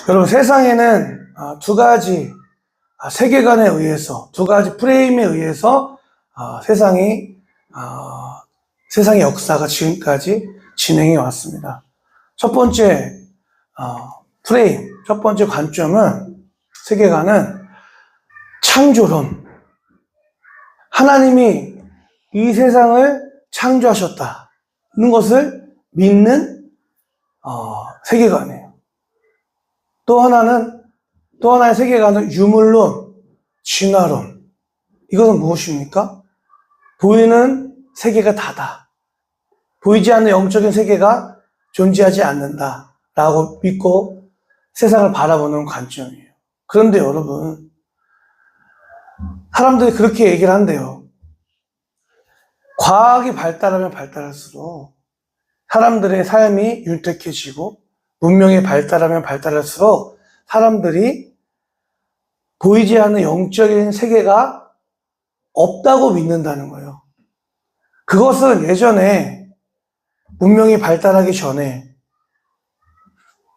여러분, 세상에는 두 가지 세계관에 의해서, 두 가지 프레임에 의해서 세상의 역사가 지금까지 진행해 왔습니다. 첫 번째 프레임, 첫 번째 관점은, 세계관은 창조론. 하나님이 이 세상을 창조하셨다는 것을 믿는 세계관이에요. 또 하나의 세계관은 유물론, 진화론. 이것은 무엇입니까? 보이는 세계가 다다. 보이지 않는 영적인 세계가 존재하지 않는다라고 믿고 세상을 바라보는 관점이에요. 그런데 여러분, 사람들이 그렇게 얘기를 한대요. 과학이 발달하면 발달할수록 사람들의 삶이 윤택해지고, 문명이 발달하면 발달할수록 사람들이 보이지 않는 영적인 세계가 없다고 믿는다는 거예요. 그것은 예전에 문명이 발달하기 전에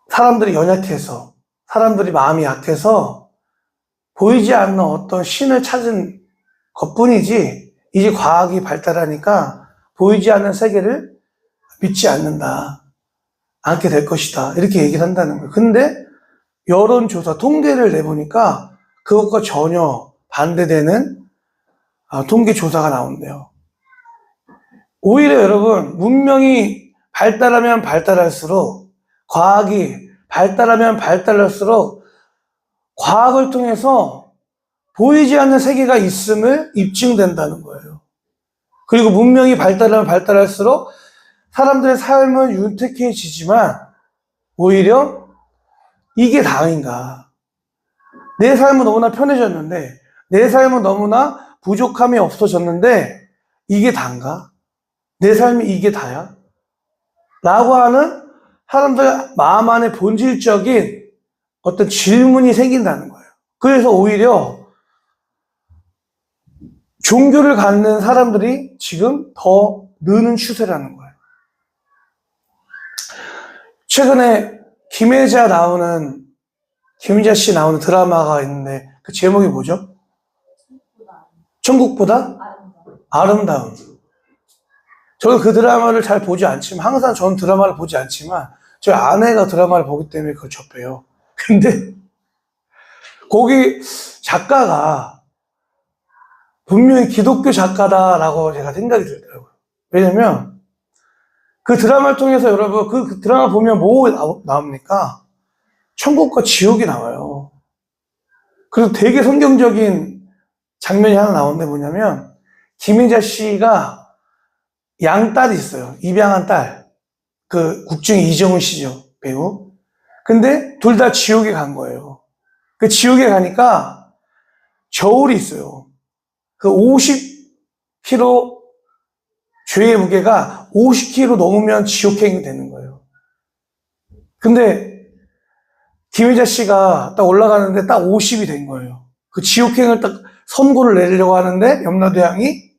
사람들이 연약해서, 사람들이 마음이 약해서 보이지 않는 어떤 신을 찾은 것뿐이지, 이제 과학이 발달하니까 보이지 않는 세계를 믿지 않게 될 것이다, 이렇게 얘기를 한다는 거예요. 근데 여론조사 통계를 내보니까 그것과 전혀 반대되는 통계조사가 나온대요. 오히려 여러분, 문명이 발달하면 발달할수록, 과학이 발달하면 발달할수록 과학을 통해서 보이지 않는 세계가 있음을 입증된다는 거예요. 그리고 문명이 발달하면 발달할수록 사람들의 삶은 윤택해지지만 오히려 이게 다인가? 내 삶은 너무나 편해졌는데, 내 삶은 너무나 부족함이 없어졌는데 이게 다인가? 내 삶이 이게 다야? 라고 하는 사람들 마음 안에 본질적인 어떤 질문이 생긴다는 거예요. 그래서 오히려 종교를 갖는 사람들이 지금 더 느는 추세라는 거예요. 최근에 김혜자 씨 나오는 드라마가 있는데, 그 제목이 뭐죠? 천국보다 아름다움. 저는 그 드라마를 잘 보지 않지만, 항상 저는 드라마를 보지 않지만 저희 아내가 드라마를 보기 때문에 그걸 접해요. 근데 거기 작가가 분명히 기독교 작가다라고 제가 생각이 들더라고요. 왜냐면 그 드라마를 통해서, 여러분, 그 드라마 보면 뭐 나옵니까? 천국과 지옥이 나와요. 그리고 되게 성경적인 장면이 하나 나오는데, 뭐냐면 김혜자 씨가 양딸이 있어요. 입양한 딸. 그 국중의 이정은 씨죠, 배우. 근데 둘 다 지옥에 간 거예요. 그 지옥에 가니까 저울이 있어요. 그 50kg, 죄의 무게가 50kg 넘으면 지옥행이 되는 거예요. 근데 김혜자 씨가 딱 올라가는데 딱 50이 된 거예요. 그 지옥행을 딱 선고를 내리려고 하는데 염라대왕이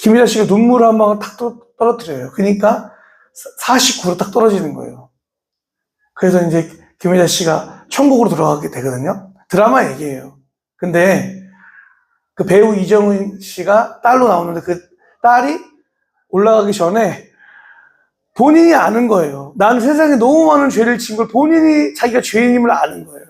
김혜자 씨가 눈물을 한 방울 탁 떨어뜨려요. 그러니까 49로 딱 떨어지는 거예요. 그래서 이제 김혜자 씨가 천국으로 들어가게 되거든요. 드라마 얘기예요. 근데 그 배우 이정은 씨가 딸로 나오는데, 그 딸이 올라가기 전에 본인이 아는 거예요. 난 세상에 너무 많은 죄를 지은 걸 본인이 자기가 죄인임을 아는 거예요.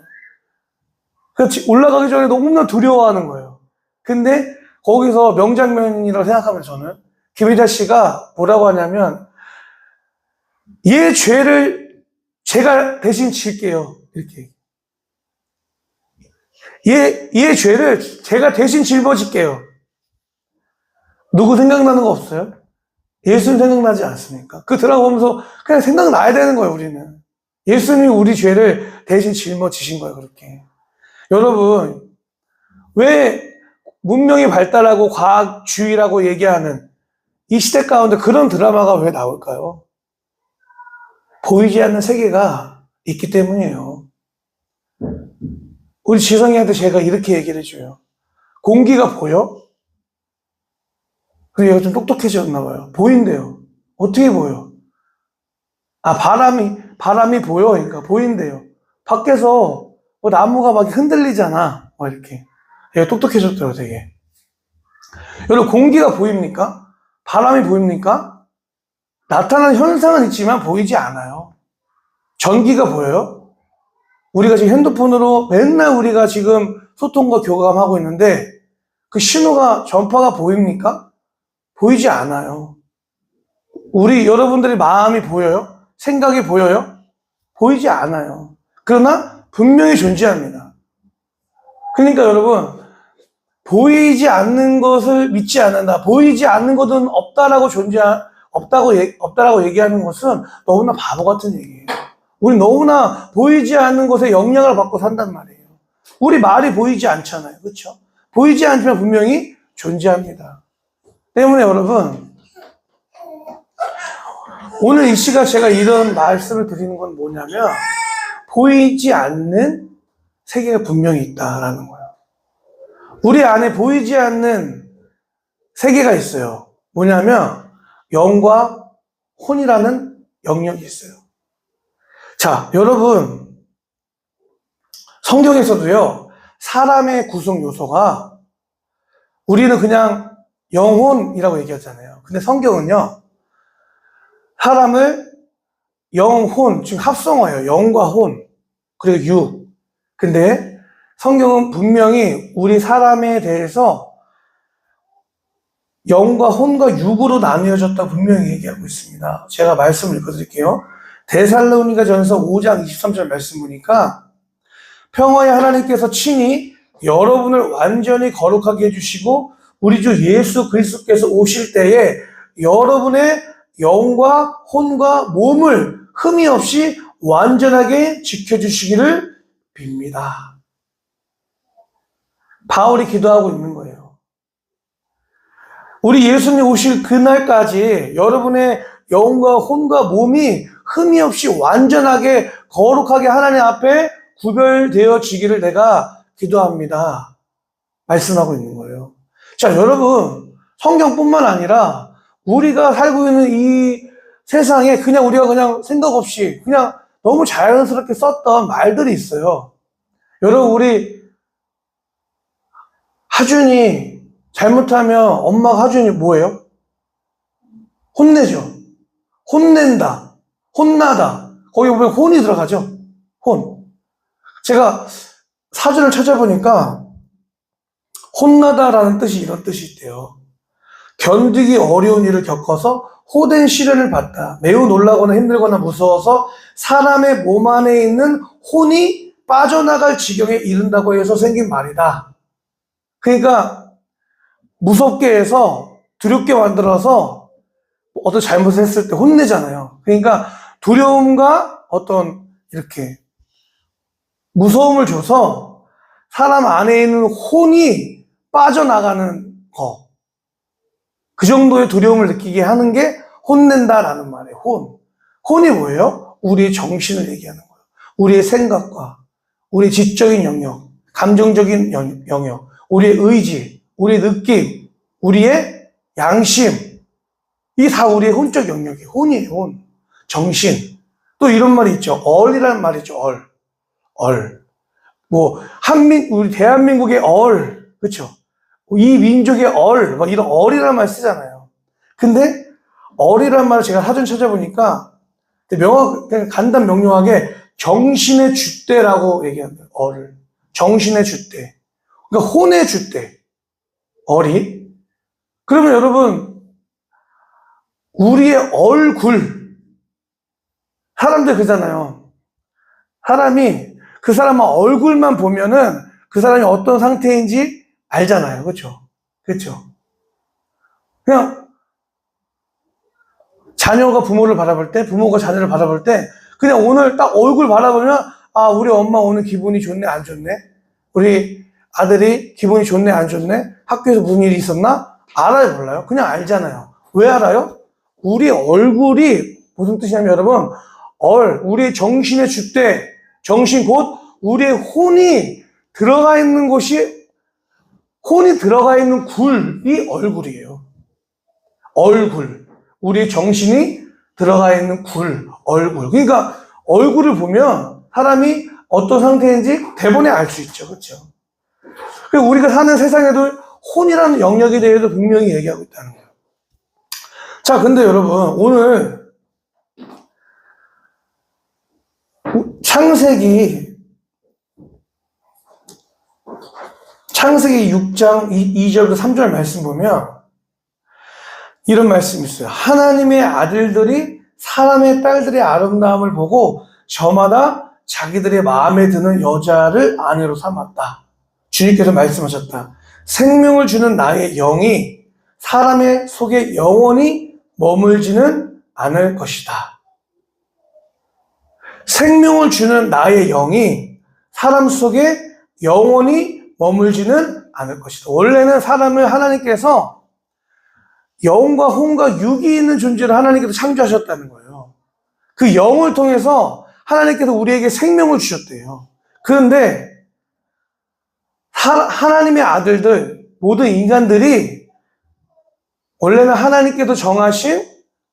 그래서 올라가기 전에 너무나 두려워하는 거예요. 근데 거기서 명장면이라고 생각하면, 저는 김혜자 씨가 뭐라고 하냐면, 얘 죄를 제가 대신 질게요, 이렇게. 얘 죄를 제가 대신 짊어질게요. 누구 생각나는 거 없어요? 예수님 생각나지 않습니까? 그 드라마 보면서 그냥 생각나야 되는 거예요, 우리는. 예수님이 우리 죄를 대신 짊어지신 거예요, 그렇게. 여러분, 왜 문명이 발달하고 과학주의라고 얘기하는 이 시대 가운데 그런 드라마가 왜 나올까요? 보이지 않는 세계가 있기 때문이에요. 우리 지성이한테 제가 이렇게 얘기를 해줘요. 공기가 보여? 그리고 얘가 좀 똑똑해졌나 봐요. 보인대요. 어떻게 보여? 바람이 바람이 보여. 그러니까 보인대요. 밖에서 뭐 나무가 막 흔들리잖아. 막 이렇게. 얘가 똑똑해졌더라고, 되게. 여러분, 공기가 보입니까? 바람이 보입니까? 나타나는 현상은 있지만 보이지 않아요. 전기가 보여요? 우리가 지금 핸드폰으로 맨날 우리가 지금 소통과 교감하고 있는데 그 신호가, 전파가 보입니까? 보이지 않아요. 여러분들의 마음이 보여요? 생각이 보여요? 보이지 않아요. 그러나 분명히 존재합니다. 그러니까 여러분, 보이지 않는 것을 믿지 않는다. 보이지 않는 것은 없다라고 얘기하는 것은 너무나 바보 같은 얘기예요. 우리 너무나 보이지 않는 것에 영향을 받고 산단 말이에요. 우리 말이 보이지 않잖아요. 그렇죠? 보이지 않지만 분명히 존재합니다. 때문에 여러분, 오늘 이 시간 제가 이런 말씀을 드리는 건 뭐냐면 보이지 않는 세계가 분명히 있다라는 거예요. 우리 안에 보이지 않는 세계가 있어요. 뭐냐면 영과 혼이라는 영역이 있어요. 자, 여러분, 성경에서도요, 사람의 구성 요소가 우리는 그냥 영혼이라고 얘기하잖아요. 근데 성경은요, 사람을 영혼, 지금 합성어예요. 영과 혼, 그리고 육. 근데 성경은 분명히 우리 사람에 대해서 영과 혼과 육으로 나뉘어졌다 분명히 얘기하고 있습니다. 제가 말씀을 읽어드릴게요. 데살로니가전서 5장 23절 말씀 보니까 평화의 하나님께서 친히 여러분을 완전히 거룩하게 해주시고 우리 주 예수 그리스도께서 오실 때에 여러분의 영과 혼과 몸을 흠이 없이 완전하게 지켜주시기를 빕니다. 바울이 기도하고 있는 거예요. 우리 예수님 오실 그날까지 여러분의 영과 혼과 몸이 흠이 없이 완전하게 거룩하게 하나님 앞에 구별되어지기를 내가 기도합니다. 말씀하고 있는 거예요. 자, 여러분, 성경뿐만 아니라 우리가 살고 있는 이 세상에 우리가 그냥 생각 없이 그냥 너무 자연스럽게 썼던 말들이 있어요. 여러분, 우리 하준이 잘못하면 엄마가 하준이 뭐예요? 혼내죠. 혼낸다. 혼나다. 거기 보면 혼이 들어가죠. 혼. 제가 사전을 찾아보니까 혼나다라는 뜻이 이런 뜻이 있대요. 견디기 어려운 일을 겪어서 호된 시련을 받다. 매우 놀라거나 힘들거나 무서워서 사람의 몸 안에 있는 혼이 빠져나갈 지경에 이른다고 해서 생긴 말이다. 그러니까 무섭게 해서 두렵게 만들어서 어떤 잘못을 했을 때 혼내잖아요. 그러니까 두려움과 어떤 이렇게 무서움을 줘서 사람 안에 있는 혼이 빠져나가는 거. 그 정도의 두려움을 느끼게 하는 게 혼낸다라는 말이에요. 혼이 뭐예요? 우리의 정신을 얘기하는 거예요. 우리의 생각과 우리의 지적인 영역, 감정적인 영역, 우리의 의지, 우리의 느낌, 우리의 양심, 이게 다 우리의 혼적 영역이에요. 혼이에요, 혼. 정신. 또 이런 말이 있죠. 얼이라는 말이 있죠. 얼. 우리 대한민국의 얼. 그쵸? 이 민족의 얼. 이런 얼이라는 말 쓰잖아요. 근데 얼이라는 말을 제가 사전 찾아보니까 그냥 간단 명료하게 정신의 줏대라고 얘기합니다. 얼을. 정신의 줏대. 그러니까 혼의 줏대. 얼이. 그러면 여러분, 우리의 얼굴. 사람들 그러잖아요. 사람이 그 사람 얼굴만 보면은 그 사람이 어떤 상태인지 알잖아요. 그렇죠? 그렇죠? 그냥 자녀가 부모를 바라볼 때, 부모가 자녀를 바라볼 때 그냥 오늘 딱 얼굴 바라보면 아, 우리 엄마 오늘 기분이 좋네, 안 좋네? 우리 아들이 기분이 좋네, 안 좋네? 학교에서 무슨 일이 있었나? 알아요, 몰라요? 그냥 알잖아요. 왜 알아요? 우리 얼굴이 무슨 뜻이냐면 여러분, 우리의 정신의 줏대, 정신 곧 우리의 혼이 들어가 있는 곳이, 혼이 들어가 있는 굴이 얼굴이에요. 얼굴. 우리의 정신이 들어가 있는 얼굴. 그러니까 얼굴을 보면 사람이 어떤 상태인지 대본에 알 수 있죠. 그렇죠? 그리고 우리가 사는 세상에도 혼이라는 영역에 대해서 분명히 얘기하고 있다는 거예요. 자, 근데 여러분, 오늘 창세기 6장 2절부터 3절 말씀 보면 이런 말씀이 있어요. 하나님의 아들들이 사람의 딸들의 아름다움을 보고 저마다 자기들의 마음에 드는 여자를 아내로 삼았다. 주님께서 말씀하셨다. 생명을 주는 나의 영이 사람의 속에 영원히 머물지는 않을 것이다. 생명을 주는 나의 영이 사람 속에 영원히 머물지는 않을 것이다. 원래는 사람을 하나님께서 영과 혼과 육이 있는 존재를 하나님께서 창조하셨다는 거예요. 그 영을 통해서 하나님께서 우리에게 생명을 주셨대요. 그런데 하나님의 아들들, 모든 인간들이 원래는 하나님께서 정하신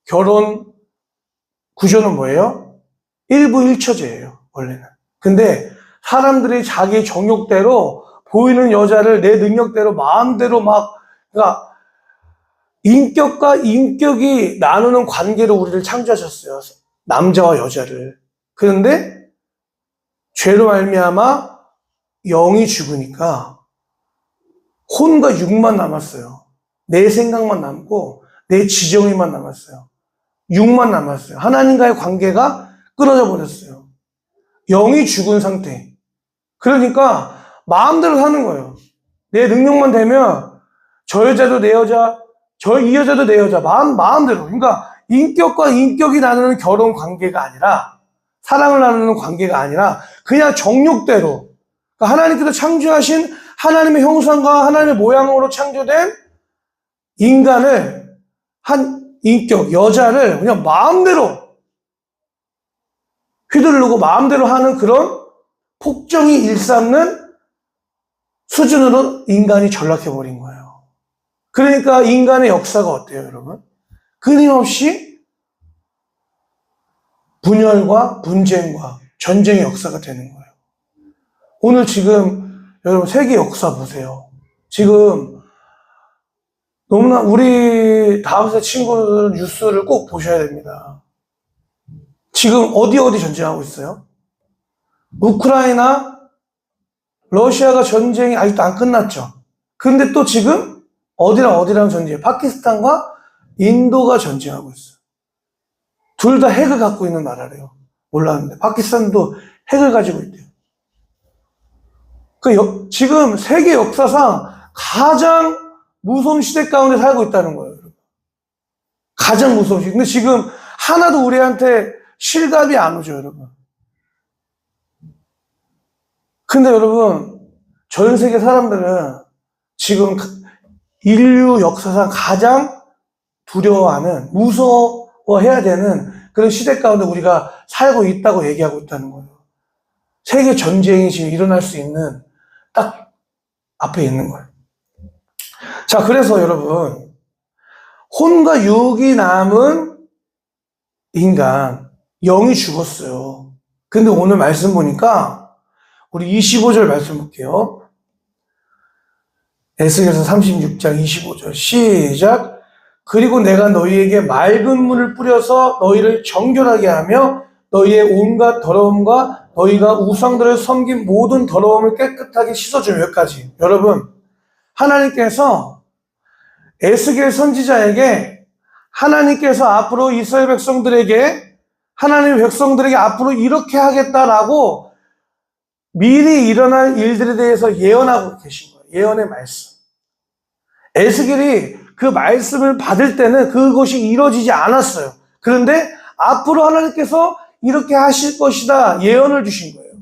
결혼 구조는 뭐예요? 일부일처제예요, 원래는. 근데 사람들이 자기 정욕대로 보이는 여자를 내 능력대로 마음대로 그러니까 인격과 인격이 나누는 관계로 우리를 창조하셨어요. 남자와 여자를. 그런데 죄로 말미암아 영이 죽으니까 혼과 육만 남았어요. 내 생각만 남고 내 지정의만 남았어요. 육만 남았어요. 하나님과의 관계가 끊어져 버렸어요. 영이 죽은 상태. 그러니까 마음대로 사는 거예요. 내 능력만 되면 저 여자도 내 여자, 이 여자도 내 여자, 마음대로. 그러니까 인격과 인격이 나누는 결혼 관계가 아니라, 사랑을 나누는 관계가 아니라 그냥 정욕대로, 그러니까 하나님께서 창조하신 하나님의 형상과 하나님의 모양으로 창조된 인간을, 한 인격, 여자를 그냥 마음대로 휘두르고 마음대로 하는 그런 폭정이 일삼는 수준으로 인간이 전락해버린 거예요. 그러니까 인간의 역사가 어때요, 여러분? 끊임없이 분열과 분쟁과 전쟁의 역사가 되는 거예요. 오늘 지금 여러분 세계 역사 보세요. 지금 너무나 우리 다음 세 친구들 뉴스를 꼭 보셔야 됩니다. 지금 어디 전쟁하고 있어요? 우크라이나, 러시아가 전쟁이 아직도 안 끝났죠. 근데 또 지금 어디랑 전쟁이에요? 파키스탄과 인도가 전쟁하고 있어요. 둘 다 핵을 갖고 있는 나라래요. 몰랐는데 파키스탄도 핵을 가지고 있대요. 지금 세계 역사상 가장 무서운 시대 가운데 살고 있다는 거예요. 가장 무서운 시대. 근데 지금 하나도 우리한테 실감이 안 오죠, 여러분. 근데 여러분, 전 세계 사람들은 지금 인류 역사상 가장 두려워하는, 무서워해야 되는 그런 시대 가운데 우리가 살고 있다고 얘기하고 있다는 거예요. 세계 전쟁이 지금 일어날 수 있는 딱 앞에 있는 거예요. 자, 그래서 여러분, 혼과 육이 남은 인간, 영이 죽었어요. 근데 오늘 말씀 보니까 우리 25절 말씀 볼게요. 에스겔서 36장 25절 시작. 그리고 내가 너희에게 맑은 물을 뿌려서 너희를 정결하게 하며 너희의 온갖 더러움과 너희가 우상들을 섬긴 모든 더러움을 깨끗하게 씻어주며. 여기까지. 여러분, 하나님께서 에스겔 선지자에게 하나님께서 앞으로 이스라엘 백성들에게 하나님의 백성들에게 앞으로 이렇게 하겠다라고 미리 일어날 일들에 대해서 예언하고 계신 거예요. 예언의 말씀. 에스겔이 그 말씀을 받을 때는 그것이 이루어지지 않았어요. 그런데 앞으로 하나님께서 이렇게 하실 것이다 예언을 주신 거예요.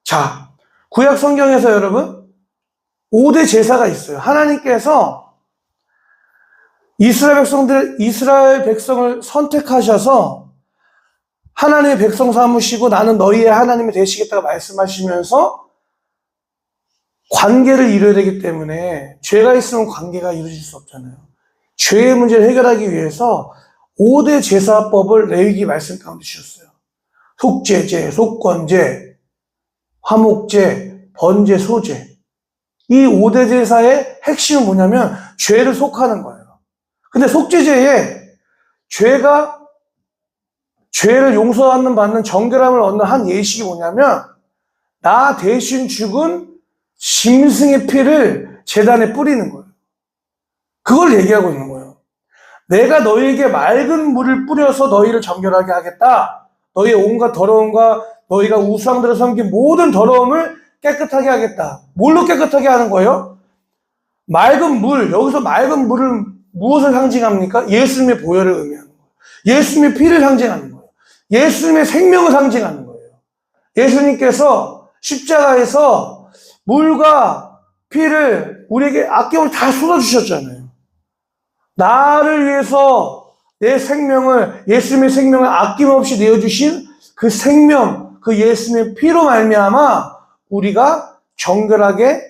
자, 구약 성경에서 여러분 5대 제사가 있어요. 하나님께서 이스라엘 백성을 선택하셔서 하나님의 백성 삼으시고 나는 너희의 하나님이 되시겠다고 말씀하시면서 관계를 이루어야 되기 때문에 죄가 있으면 관계가 이루어질 수 없잖아요. 죄의 문제를 해결하기 위해서 5대 제사법을 레위기 말씀 가운데 주셨어요. 속죄제, 속건제, 화목제, 번제, 소제. 이 5대 제사의 핵심은 뭐냐면 죄를 속하는 거예요. 근데 속죄제에 죄를 용서받는 정결함을 얻는 한 예식이 뭐냐면 나 대신 죽은 짐승의 피를 제단에 뿌리는 거예요. 그걸 얘기하고 있는 거예요. 내가 너희에게 맑은 물을 뿌려서 너희를 정결하게 하겠다. 너희의 온갖 더러움과 너희가 우상들을 섬긴 모든 더러움을 깨끗하게 하겠다. 뭘로 깨끗하게 하는 거예요? 맑은 물, 여기서 맑은 물은 무엇을 상징합니까? 예수님의 보혈을 의미하는 거예요. 예수님의 피를 상징하는 거예요. 예수님의 생명을 상징하는 거예요. 예수님께서 십자가에서 물과 피를 우리에게 아낌없이 다 쏟아주셨잖아요. 나를 위해서 내 생명을, 예수님의 생명을 아낌없이 내어주신 그 생명, 그 예수님의 피로 말미암아 우리가 정결하게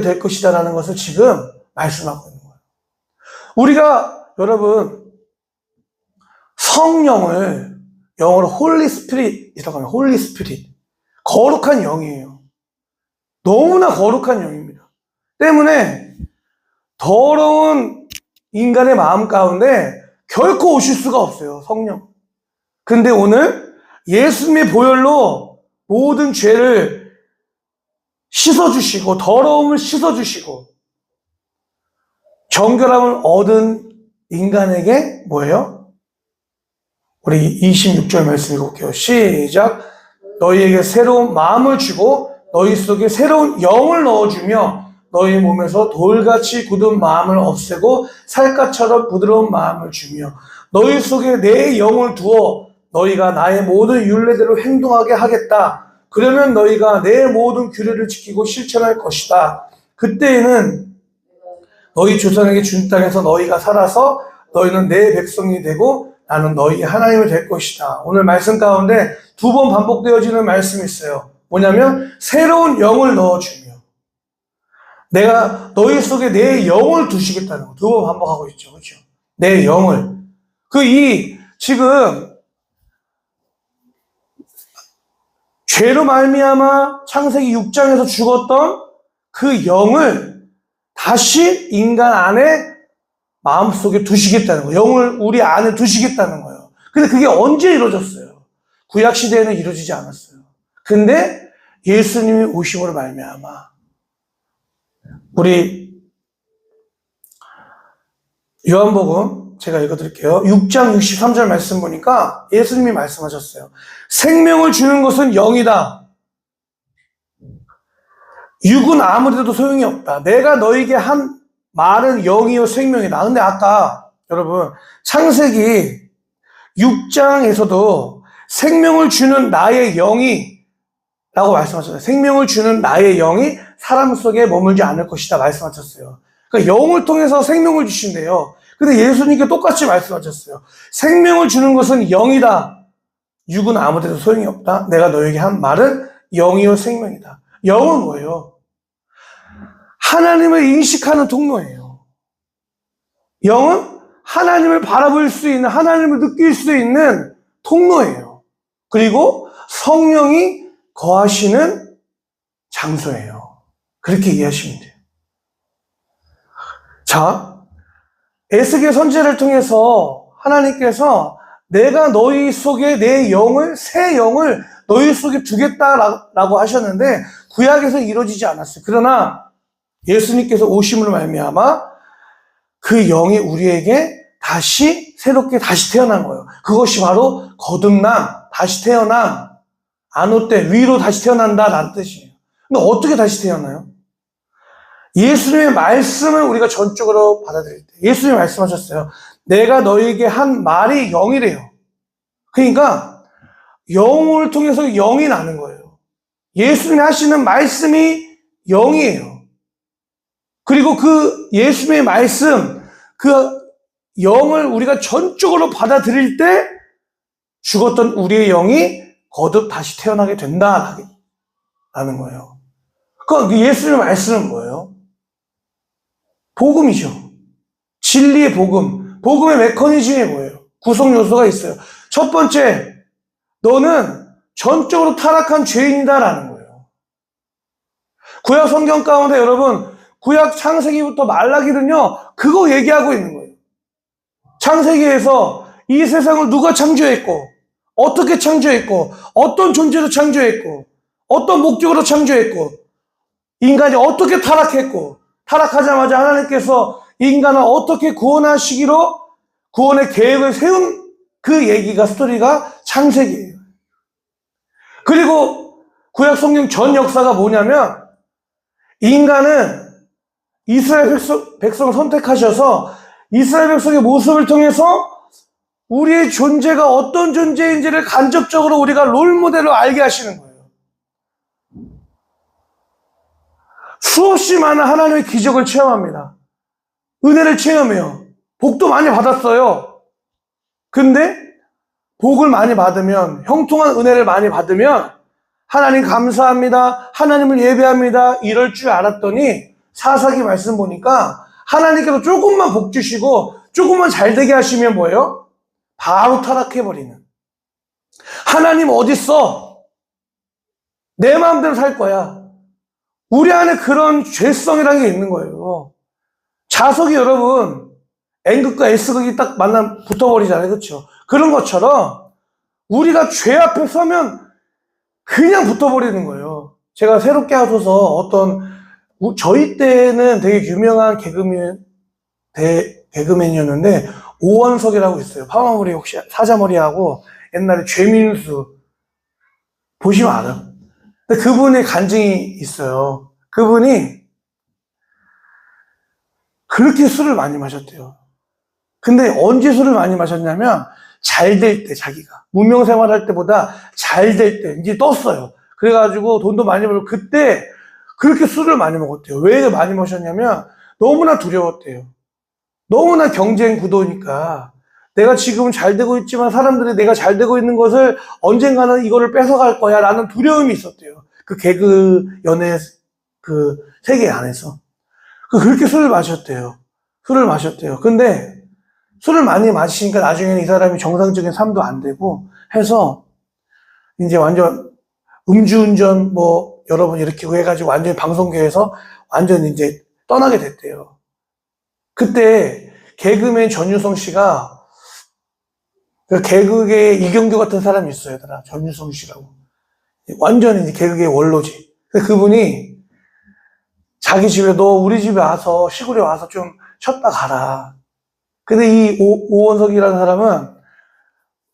될 것이다라는 것을 지금 말씀하고 있는 거예요. 우리가 여러분 성령을 영어로 홀리 스피릿이라고 하면 홀리 스피릿, 거룩한 영이에요. 너무나 거룩한 영입니다. 때문에 더러운 인간의 마음 가운데 결코 오실 수가 없어요, 성령. 근데 오늘 예수님의 보혈로 모든 죄를 씻어주시고 더러움을 씻어주시고 정결함을 얻은 인간에게 뭐예요? 우리 26절 말씀 읽어볼게요. 시작. 너희에게 새로운 마음을 주고 너희 속에 새로운 영을 넣어주며 너희 몸에서 돌같이 굳은 마음을 없애고 살갗처럼 부드러운 마음을 주며 너희 속에 내 영을 두어 너희가 나의 모든 율례대로 행동하게 하겠다. 그러면 너희가 내 모든 규례를 지키고 실천할 것이다. 그때에는 너희 조상에게 준 땅에서 너희가 살아서 너희는 내 백성이 되고 나는 너희 하나님이 될 것이다. 오늘 말씀 가운데 2번 반복되어지는 말씀이 있어요. 뭐냐면 새로운 영을 넣어주며 내가 너희 속에 내 영을 두시겠다는 거 2번 반복하고 있죠. 그렇죠? 내 영을. 지금 죄로 말미암아 창세기 6장에서 죽었던 그 영을 다시 인간 안에 마음속에 두시겠다는 거예요. 영을 우리 안에 두시겠다는 거예요. 근데 그게 언제 이루어졌어요? 구약시대에는 이루어지지 않았어요. 근데 예수님이 오심으로 말미암아 우리 요한복음 제가 읽어드릴게요. 6장 63절 말씀 보니까 예수님이 말씀하셨어요. 생명을 주는 것은 영이다. 육은 아무데도 소용이 없다. 내가 너에게 한 말은 영이요 생명이다. 근데 아까 여러분 창세기 6장에서도 생명을 주는 나의 영이 라고 말씀하셨어요. 생명을 주는 나의 영이 사람 속에 머물지 않을 것이다 말씀하셨어요. 그러니까 영을 통해서 생명을 주신대요. 근데 예수님께 똑같이 말씀하셨어요. 생명을 주는 것은 영이다. 육은 아무데도 소용이 없다. 내가 너에게 한 말은 영이요 생명이다. 영은 뭐예요? 하나님을 인식하는 통로예요. 영은 하나님을 바라볼 수 있는, 하나님을 느낄 수 있는 통로예요. 그리고 성령이 거하시는 장소예요. 그렇게 이해하시면 돼요. 자, 에스겔 선지자를 통해서 하나님께서 내가 너희 속에 내 영을, 새 영을 너희 속에 두겠다라고 하셨는데 구약에서 이루어지지 않았어요. 그러나 예수님께서 오심으로 말미암아 그 영이 우리에게 다시 새롭게 다시 태어난 거예요. 그것이 바로 거듭남, 다시 태어남, 안오 때 위로 다시 태어난다라는 뜻이에요. 근데 어떻게 다시 태어나요? 예수님의 말씀을 우리가 전적으로 받아들일 때 예수님이 말씀하셨어요. 내가 너에게 한 말이 영이래요. 그러니까 영을 통해서 영이 나는 거예요. 예수님이 하시는 말씀이 영이에요. 그리고 그 예수님의 말씀, 그 영을 우리가 전적으로 받아들일 때 죽었던 우리의 영이 거듭 다시 태어나게 된다라는 거예요. 그 예수님의 말씀은 뭐예요? 복음이죠. 진리의 복음. 복음의 메커니즘이 뭐예요? 구성 요소가 있어요. 첫 번째, 너는 전적으로 타락한 죄인이다라는 거예요. 구약 성경 가운데 여러분, 구약 창세기부터 말라기는요, 그거 얘기하고 있는 거예요. 창세기에서 이 세상을 누가 창조했고, 어떻게 창조했고, 어떤 존재로 창조했고, 어떤 목적으로 창조했고, 인간이 어떻게 타락했고, 타락하자마자 하나님께서 인간을 어떻게 구원하시기로 구원의 계획을 세운 그 얘기가, 스토리가 창세기예요. 그리고 구약 성경 전 역사가 뭐냐면, 인간은 이스라엘 백성을 선택하셔서 이스라엘 백성의 모습을 통해서 우리의 존재가 어떤 존재인지를 간접적으로 우리가 롤모델로 알게 하시는 거예요. 수없이 많은 하나님의 기적을 체험합니다. 은혜를 체험해요. 복도 많이 받았어요. 근데 복을 많이 받으면, 형통한 은혜를 많이 받으면 하나님 감사합니다, 하나님을 예배합니다 이럴 줄 알았더니 사사기 말씀 보니까 하나님께서 조금만 복 주시고 조금만 잘 되게 하시면 뭐예요? 바로 타락해버리는. 하나님 어딨어? 내 마음대로 살 거야. 우리 안에 그런 죄성이라는 게 있는 거예요. 자석이 여러분, N극과 S극이 딱 만나면 붙어버리잖아요. 그렇죠? 그런 것처럼 우리가 죄 앞에 서면 그냥 붙어버리는 거예요. 제가 새롭게 하소서 저희 때는 되게 유명한 개그맨이었는데, 오원석이라고 있어요. 파마머리 혹시 사자머리하고 옛날에 죄민수 보시면 알아요. 근데 그분의 간증이 있어요. 그분이 그렇게 술을 많이 마셨대요. 근데 언제 술을 많이 마셨냐면 잘 될 때, 자기가 문명생활 할 때보다 잘 될 때 이제 떴어요. 그래가지고 돈도 많이 벌고 그때 그렇게 술을 많이 먹었대요. 왜 많이 마셨냐면 너무나 두려웠대요. 너무나 경쟁 구도니까 내가 지금은 잘 되고 있지만 사람들이 내가 잘 되고 있는 것을 언젠가는 이거를 뺏어갈 거야 라는 두려움이 있었대요. 그 개그 연예 그 세계 안에서. 그렇게 술을 마셨대요. 근데 술을 많이 마시니까 나중에는 이 사람이 정상적인 삶도 안 되고 해서 이제 완전 음주운전 여러분 이렇게 해가지고 완전히 방송계에서 완전 이제 떠나게 됐대요. 그때 개그맨 전유성 씨가, 그 개그계의 이경규 같은 사람이 있어요, 얘들아. 전유성 씨라고. 완전히 이제 개그계의 원로지. 그분이 자기 집에, 너 우리 집에 와서, 시골에 와서 좀 쉬었다 가라. 근데 이 오원석이라는 사람은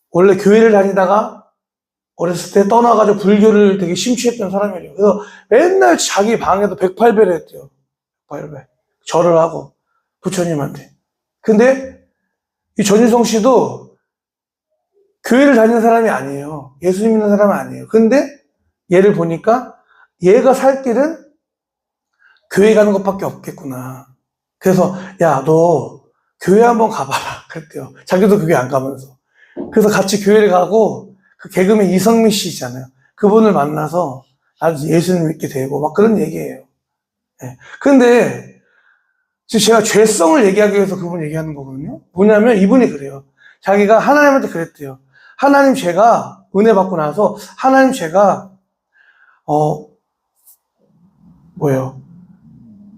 원래 교회를 다니다가 어렸을 때 떠나가지고 불교를 되게 심취했던 사람이에요. 그래서 맨날 자기 방에도 108배를 했대요. 108배. 절을 하고, 부처님한테. 근데 이 전유성 씨도 교회를 다니는 사람이 아니에요. 예수님 믿는 사람은 아니에요. 근데 얘를 보니까 얘가 살 길은 교회 가는 것밖에 없겠구나. 그래서 야, 너 교회 한번 가봐라 그랬대요. 자기도 교회 안 가면서. 그래서 같이 교회를 가고 그 개그맨 이성민 씨 있잖아요. 그분을 만나서 아주 예수님 믿게 되고 막 그런 얘기예요. 네. 근데 지금 제가 죄성을 얘기하기 위해서 그분 얘기하는 거거든요. 뭐냐면 이분이 그래요. 자기가 하나님한테 그랬대요. 하나님, 제가 은혜 받고 나서 하나님, 제가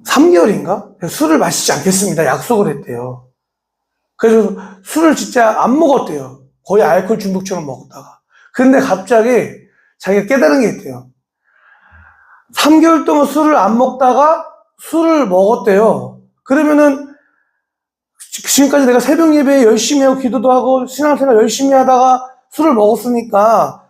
3개월인가? 술을 마시지 않겠습니다. 약속을 했대요. 그래서 술을 진짜 안 먹었대요. 거의 알코올 중독처럼 먹었다가. 근데 갑자기 자기가 깨달은 게 있대요. 3개월 동안 술을 안 먹다가 술을 먹었대요. 그러면은 지금까지 내가 새벽 예배에 열심히 하고 기도도 하고 신앙생활 열심히 하다가 술을 먹었으니까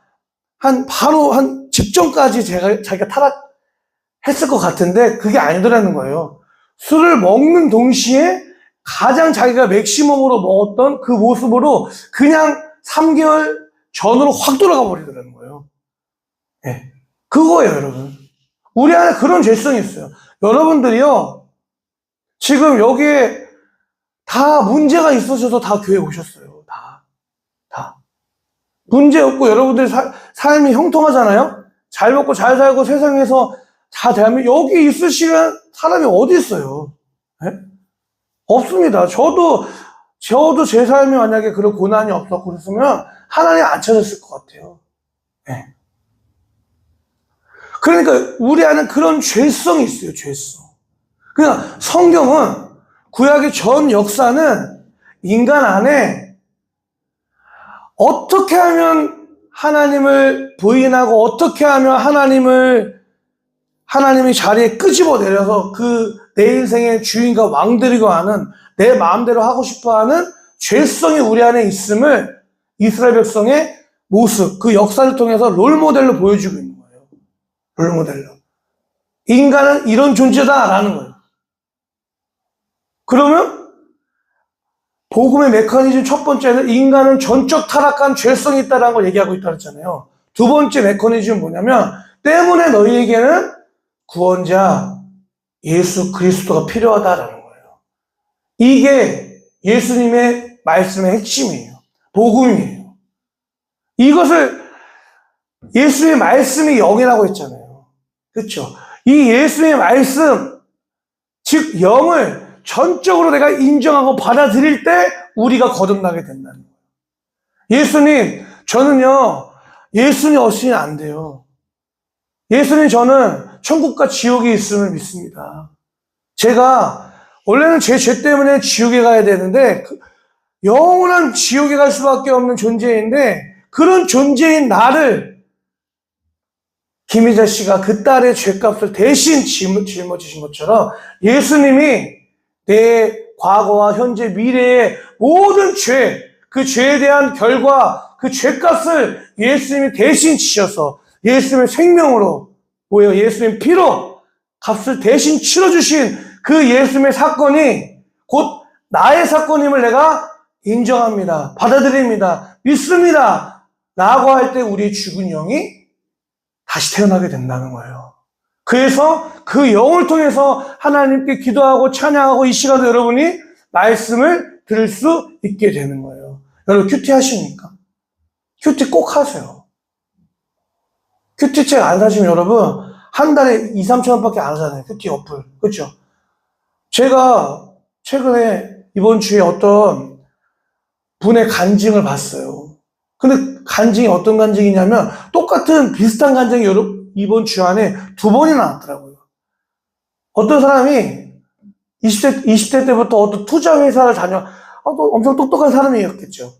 바로 한 직전까지 자기가 타락했을 것 같은데 그게 아니더라는 거예요. 술을 먹는 동시에 가장 자기가 맥시멈으로 먹었던 그 모습으로 그냥 3개월 전으로 확 돌아가 버리더라는 거예요. 네. 그거예요, 여러분. 우리 안에 그런 죄성이 있어요. 여러분들이요, 지금 여기에 다 문제가 있으셔서 다 교회 오셨어요. 다. 문제 없고 여러분들 삶이 형통하잖아요? 잘 먹고 잘 살고 세상에서 다 대하면 여기 있을 시간 사람이 어디 있어요? 네? 없습니다. 저도 제 삶이 만약에 그런 고난이 없었고 그랬으면 하나님 안 찾았을 것 같아요. 네. 그러니까 우리 안에 그런 죄성이 있어요, 죄성. 그러니까 성경은 구약의 전 역사는 인간 안에 어떻게 하면 하나님을 부인하고 어떻게 하면 하나님의 자리에 끄집어 내려서 그 내 인생의 주인과 왕들이고 하는 내 마음대로 하고 싶어 하는 죄성이 우리 안에 있음을 이스라엘 백성의 모습, 그 역사를 통해서 롤모델로 보여주고 있는 거예요. 롤모델로. 인간은 이런 존재다라는 거예요. 그러면 복음의 메커니즘 첫 번째는 인간은 전적 타락한 죄성이 있다는 걸 얘기하고 있다고 했잖아요. 두 번째 메커니즘은 뭐냐면 때문에 너희에게는 구원자 예수 그리스도가 필요하다라는 거예요. 이게 예수님의 말씀의 핵심이에요. 복음이에요. 이것을 예수의 말씀이 영이라고 했잖아요. 그렇죠? 이 예수의 말씀, 즉 영을 전적으로 내가 인정하고 받아들일 때 우리가 거듭나게 된다는 거예요. 예수님, 저는요, 예수님 없이는 안 돼요. 예수님, 저는 천국과 지옥이 있음을 믿습니다. 제가 원래는 제 죄 때문에 지옥에 가야 되는데 영원한 지옥에 갈 수밖에 없는 존재인데 그런 존재인 나를 김희자 씨가 그 딸의 죄값을 대신 짊어지신 것처럼 예수님이 내 과거와 현재 미래의 모든 죄, 그 죄에 대한 결과, 그 죄값을 예수님이 대신 지셔서 예수님의 생명으로 뭐예요? 예수님 피로 값을 대신 치러주신 그 예수님의 사건이 곧 나의 사건임을 내가 인정합니다. 받아들입니다. 믿습니다. 라고 할 때 우리의 죽은 영이 다시 태어나게 된다는 거예요. 그래서 그 영을 통해서 하나님께 기도하고 찬양하고 이 시간에 여러분이 말씀을 들을 수 있게 되는 거예요. 여러분 큐티 하십니까? 큐티 꼭 하세요. 큐티책 안 사시면 여러분 한 달에 2, 3천 원밖에 안 하잖아요. 큐티 어플. 그렇죠? 제가 최근에 이번 주에 어떤 분의 간증을 봤어요. 근데 간증이 어떤 간증이냐면 똑같은 비슷한 간증이 이번 주 안에 2번이나 나왔더라고요. 어떤 사람이 20대 때부터 어떤 투자회사를 엄청 똑똑한 사람이었겠죠.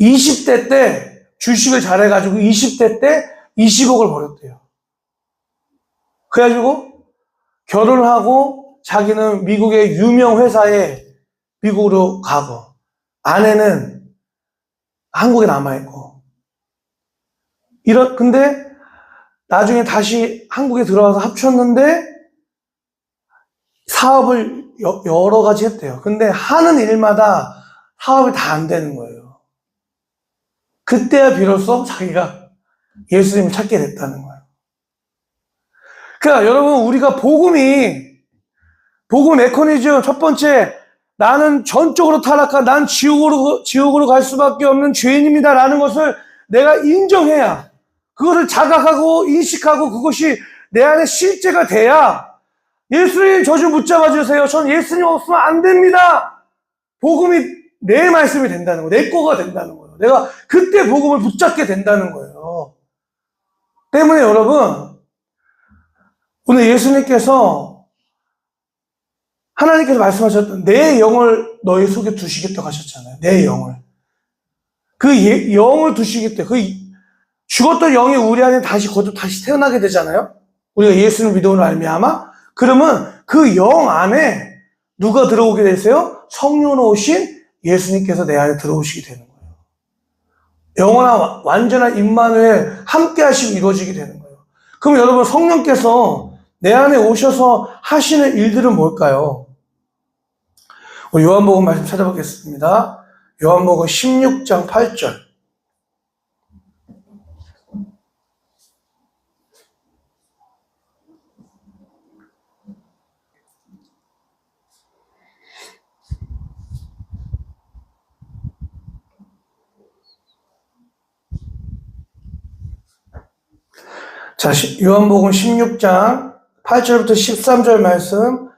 20대 때 주식을 잘해가지고 20대 때 20억을 벌였대요. 그래가지고 결혼을 하고 자기는 미국의 유명 회사에 미국으로 가고 아내는 한국에 남아있고 근데 나중에 다시 한국에 들어와서 합쳤는데 사업을 여러 가지 했대요. 근데 하는 일마다 사업이 다 안 되는 거예요. 그때야 비로소 자기가 예수님을 찾게 됐다는 거예요. 그러니까 여러분 우리가 복음 메커니즘 첫 번째 나는 전적으로 타락한 난 지옥으로 갈 수밖에 없는 죄인입니다 라는 것을 내가 인정해야 그것을 자각하고 인식하고 그것이 내 안에 실제가 돼야 예수님 저 좀 붙잡아 주세요. 전 예수님 없으면 안 됩니다. 복음이 내 말씀이 된다는 거예요. 내 거가 된다는 거예요. 내가 그때 복음을 붙잡게 된다는 거예요. 때문에 여러분 오늘 하나님께서 말씀하셨던 내 영을 너희 속에 두시겠다고 하셨잖아요. 내 영을. 그 영을 두시겠다. 죽었던 영이 우리 안에 다시 태어나게 되잖아요. 우리가 예수를 믿음으로 말미암아. 그러면 그 영 안에 누가 들어오게 되세요? 성령으로 오신 예수님께서 내 안에 들어오시게 되는 거예요. 영원한 완전한 임마누엘 함께 하시고 이루어지게 되는 거예요. 그럼 여러분 성령께서 내 안에 오셔서 하시는 일들은 뭘까요? 우리 요한복음 말씀 찾아보겠습니다. 요한복음 16장 8절. 자, 요한복음 16장 8절부터 13절 말씀.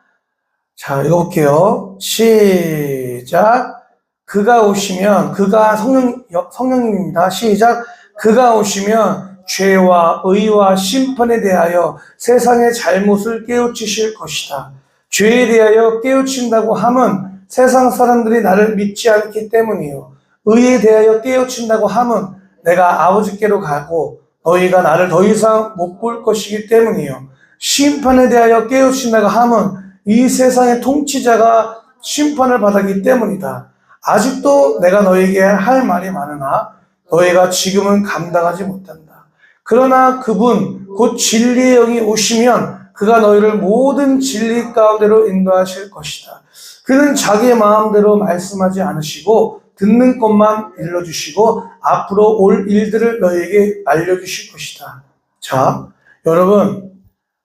자, 읽어볼게요. 시작. 그가 오시면, 그가 성령님입니다. 시작. 그가 오시면 죄와 의와 심판에 대하여 세상의 잘못을 깨우치실 것이다. 죄에 대하여 깨우친다고 함은 세상 사람들이 나를 믿지 않기 때문이요. 의에 대하여 깨우친다고 함은 내가 아버지께로 가고 너희가 나를 더 이상 못 볼 것이기 때문이요. 심판에 대하여 깨우친다고 함은 이 세상의 통치자가 심판을 받았기 때문이다. 아직도 내가 너희에게 할 말이 많으나 너희가 지금은 감당하지 못한다. 그러나 그분 곧 진리의 영이 오시면 그가 너희를 모든 진리 가운데로 인도하실 것이다. 그는 자기의 마음대로 말씀하지 않으시고 듣는 것만 일러주시고 앞으로 올 일들을 너희에게 알려주실 것이다. 자, 여러분,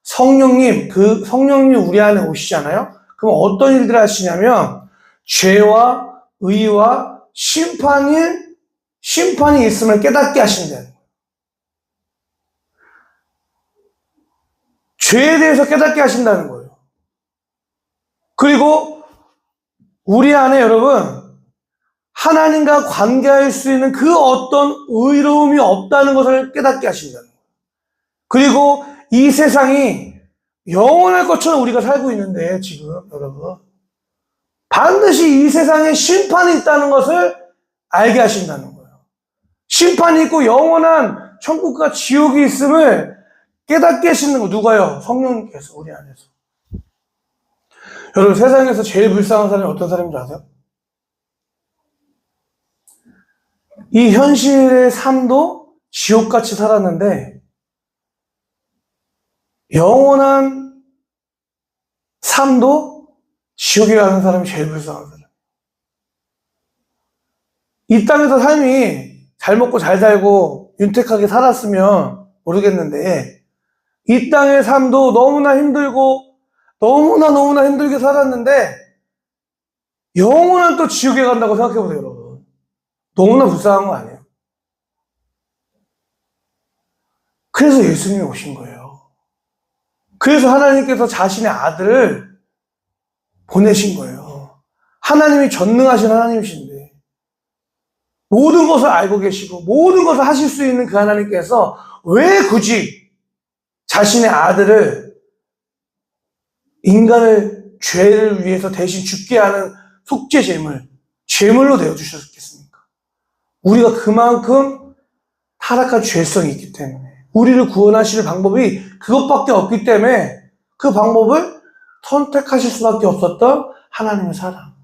성령님 우리 안에 오시잖아요? 그럼 어떤 일들을 하시냐면 죄와 의와 심판이 있음을 깨닫게 하신다는 거예요. 죄에 대해서 깨닫게 하신다는 거예요. 그리고 우리 안에 여러분 하나님과 관계할 수 있는 그 어떤 의로움이 없다는 것을 깨닫게 하신다는 거예요. 그리고 이 세상이 영원할 것처럼 우리가 살고 있는데 지금 여러분 반드시 이 세상에 심판이 있다는 것을 알게 하신다는 거예요. 심판이 있고 영원한 천국과 지옥이 있음을 깨닫게 하시는 거 누가요? 성령님께서 우리 안에서. 여러분 세상에서 제일 불쌍한 사람이 어떤 사람인지 아세요? 이 현실의 삶도 지옥같이 살았는데 영원한 삶도 지옥에 가는 사람이 제일 불쌍한 사람. 이 땅에서 삶이 잘 먹고 잘 살고 윤택하게 살았으면 모르겠는데 이 땅의 삶도 너무나 힘들고 너무나 힘들게 살았는데 영원한 또 지옥에 간다고 생각해보세요, 여러분. 너무나 불쌍한 거 아니에요? 그래서 예수님이 오신 거예요. 그래서 하나님께서 자신의 아들을 보내신 거예요. 하나님이 전능하신 하나님이신데 모든 것을 알고 계시고 모든 것을 하실 수 있는 그 하나님께서 왜 굳이 자신의 아들을 인간을 죄를 위해서 대신 죽게 하는 속죄 제물로 내어주셨겠습니까? 우리가 그만큼 타락한 죄성이 있기 때문에 우리를 구원하실 방법이 그것밖에 없기 때문에 그 방법을 선택하실 수밖에 없었던 하나님의 사랑.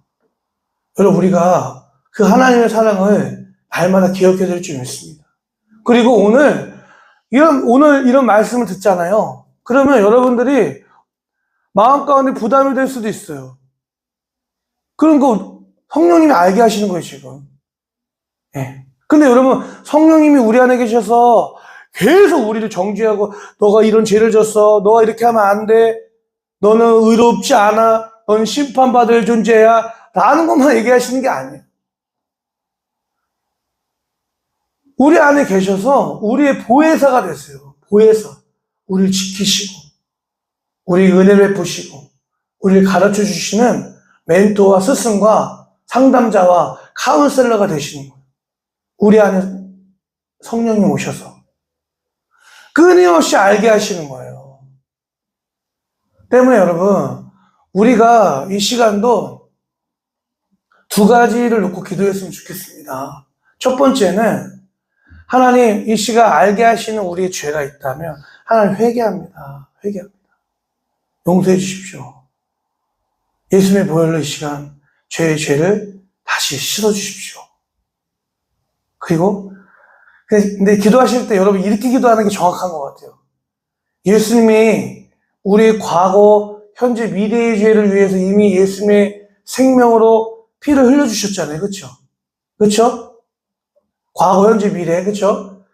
여러분 우리가 그 하나님의 사랑을 날마다 기억해야 될 줄 믿습니다. 그리고 오늘 이런 말씀을 듣잖아요. 그러면 여러분들이 마음 가운데 부담이 될 수도 있어요. 그런 거 성령님이 알게 하시는 거예요, 지금. 예. 근데 여러분, 성령님이 우리 안에 계셔서 계속 우리를 정죄하고, 너가 이런 죄를 졌어. 너가 이렇게 하면 안 돼. 너는 의롭지 않아. 넌 심판받을 존재야. 라는 것만 얘기하시는 게 아니에요. 우리 안에 계셔서 우리의 보혜사가 됐어요. 보혜사. 우리를 지키시고, 우리 은혜를 베푸시고, 우리를 가르쳐 주시는 멘토와 스승과 상담자와 카운셀러가 되시는 거예요. 우리 안에 성령님 오셔서 끊임없이 알게 하시는 거예요. 때문에 여러분, 우리가 이 시간도 두 가지를 놓고 기도했으면 좋겠습니다. 첫 번째는 하나님 이 시간 알게 하시는 우리의 죄가 있다면 하나님 회개합니다. 용서해 주십시오. 예수님의 보혈로 이 시간 죄의 죄를 다시 씻어 주십시오. 그리고 근데 기도하실 때 여러분 이렇게 기도하는 게 정확한 것 같아요. 예수님이 우리의 과거, 현재, 미래의 죄를 위해서 이미 예수님의 생명으로 피를 흘려주셨잖아요. 그렇죠? 그렇죠? 과거, 현재, 미래. 그렇죠?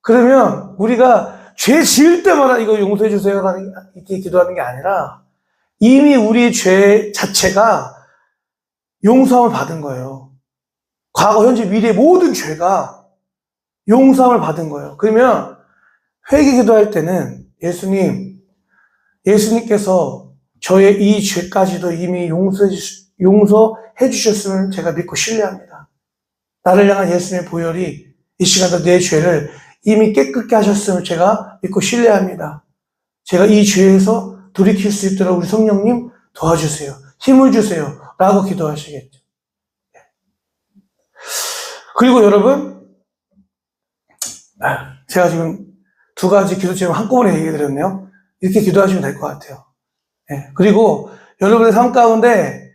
그러면 우리가 죄 지을 때마다 이거 용서해 주세요 이렇게 기도하는 게 아니라 이미 우리의 죄 자체가 용서함을 받은 거예요. 과거, 현재, 미래의 모든 죄가 용서함을 받은 거예요. 그러면 회개 기도할 때는 예수님께서 저의 이 죄까지도 이미 용서해 주셨음을 제가 믿고 신뢰합니다. 나를 향한 예수님의 보혈이 이 시간도 내 죄를 이미 깨끗게 하셨음을 제가 믿고 신뢰합니다. 제가 이 죄에서 돌이킬 수 있도록 우리 성령님 도와주세요. 힘을 주세요. 라고 기도하시겠죠. 그리고 여러분, 제가 지금 두 가지 기도 제목 한꺼번에 얘기 드렸네요. 이렇게 기도하시면 될 것 같아요. 그리고 여러분의 삶 가운데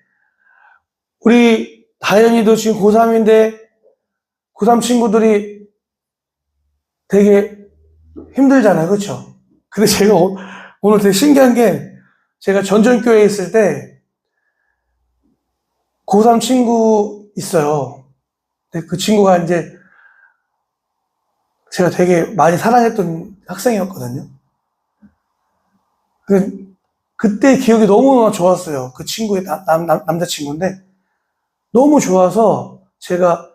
우리 다현이도 지금 고3인데 고3 친구들이 되게 힘들잖아요. 그렇죠? 근데 제가 오늘 되게 신기한 게 제가 전전교회에 있을 때 고3 친구 있어요. 근데 그 친구가 이제 제가 되게 많이 사랑했던 학생이었거든요. 그때 기억이 너무너무 좋았어요. 그 친구의 남자친구인데 너무 좋아서 제가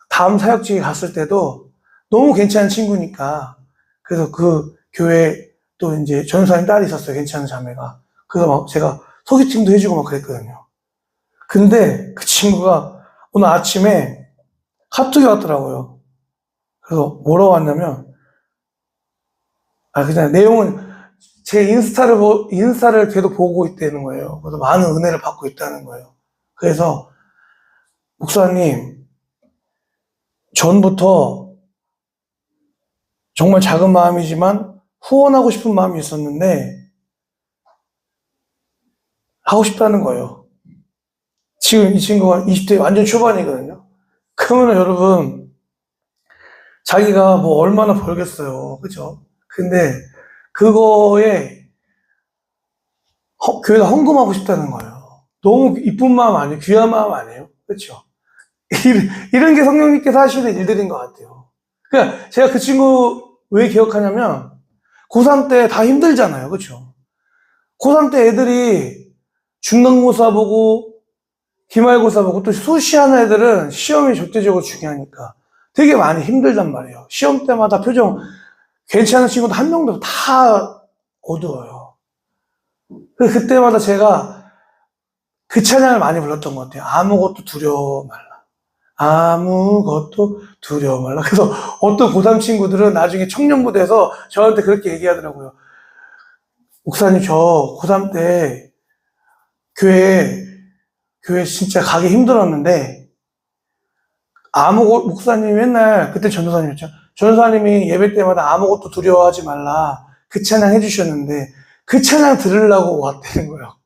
다음 사역지에 갔을 때도 너무 괜찮은 친구니까 그래서 그 교회에 또 이제 전사님 딸이 있었어요. 괜찮은 자매가. 그래서 막 제가 소개팅도 해주고 막 그랬거든요. 근데 그 친구가 오늘 아침에 카톡이 왔더라고요. 그래서 뭐라고 왔냐면, 그냥 내용은 제 인스타를 계속 보고 있다는 거예요. 그래서 많은 은혜를 받고 있다는 거예요. 그래서, 목사님, 전부터 정말 작은 마음이지만 후원하고 싶은 마음이 있었는데, 하고 싶다는 거예요. 지금 이 친구가 20대 완전 초반이거든요. 그러면 여러분, 자기가 뭐 얼마나 벌겠어요. 그죠? 근데 그거에 교회에다 헌금하고 싶다는 거예요. 너무 이쁜 마음 아니에요? 귀한 마음 아니에요? 그렇죠? 이런 게 성령님께서 하시는 일들인 것 같아요. 그러니까 제가 그 친구 왜 기억하냐면 고3 때 다 힘들잖아요. 그렇죠? 고3 때 애들이 중간고사 보고 기말고사 보고 또 수시하는 애들은 시험이 절대적으로 중요하니까 되게 많이 힘들단 말이에요. 시험 때마다 표정 괜찮은 친구도 한 명도 다 어두워요. 그때마다 제가 그 찬양을 많이 불렀던 것 같아요. 아무것도 두려워 말라. 아무것도 두려워 말라. 그래서 어떤 고3 친구들은 나중에 청년부대에서 저한테 그렇게 얘기하더라고요. 목사님, 저 고3 때 교회 진짜 가기 힘들었는데, 목사님이 맨날, 그때 전도사님이었죠. 전도사님이 예배 때마다 아무것도 두려워하지 말라. 그 찬양 해주셨는데, 그 찬양 들으려고 왔다는 거예요.